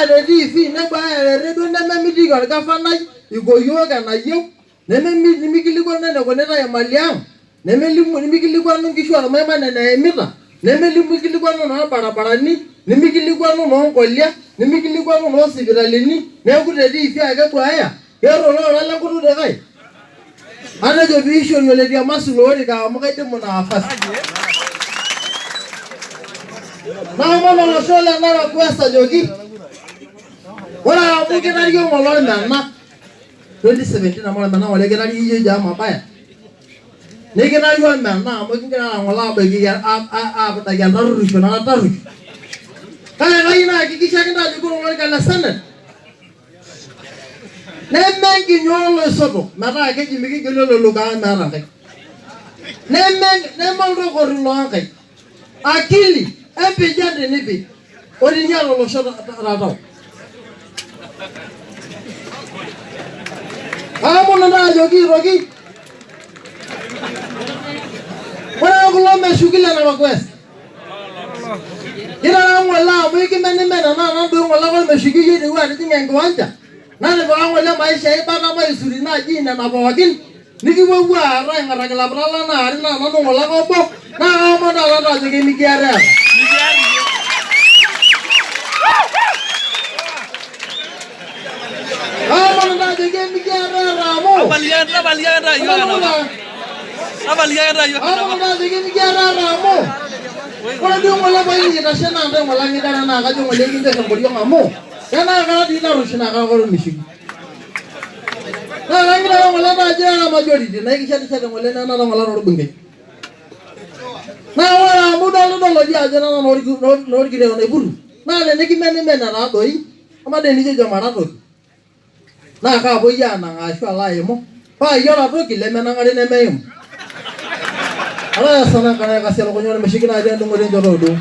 baada TV nebaare redo nememitiki orgavanai igoyook enayieu nemikilikuanu enekunita emali ang nemikilikuanu nkishu ormaiman eneimita nemikilikuanu norbarabarani nemikilikuanu noonkolia nemikilikuanu noosipitalini neeku te TV ake buaya keiroro lenkutuk kai atejo piishori oletiamasi loorika amu kaidimu naafasi naomon olosho le Narok West ajoki ore amu kitario ng'ole mena 2017 amu mena ng'ole kitario iyie jaa mabaya nikitario mena amu kingira ng'ole abaiki apudaki entarruisho nataruisho kake kayieu naakikisha kintajo kore olorika le Senate nemenkinyoo loisoto metaa keji mikigelu ololuka ang meeta nkaik nemeltokori loonkaik akili empija tenipij otinyal olosho tatau aamonu naajoki aitoki ore kulo meshuki le Narok West kirara ng'ole amu ikimenimena naa nadoi ng'ole ake ormeshuki iyie ideu atijing'a enkiwanja natipika ng'ole maisha ibata maisuri naaji nena pookin nikipuopuo aara aing'araki lapurrala naari naa nanu ng'ole ake obo naa kaomon taata ajoki mikiareta kaomon ajoki mikiareta amu tapalikiakita mikiareta amu ore duo ng'ole paikitashe naa ntae ng'ole ng'idara naa kajo ng'ole kinter enkoriong amu kenaa katii narushi naa kakoro mishiki naa kagira ng'ole naaji era majority naikishatishat ng'ole nenata ng'ole torbungei naa ore amu dolidoloji ajo nena noorkireo naipuru naa tenikimenimena taadoi ama tenijojo maratoki naa kaapoi aanang'aa ashu alo aimu paa yiolo toki lemenang'ari nemeimu alo esana nkanae kasi elukunya ormeshiki natii endung'oto enchoto duo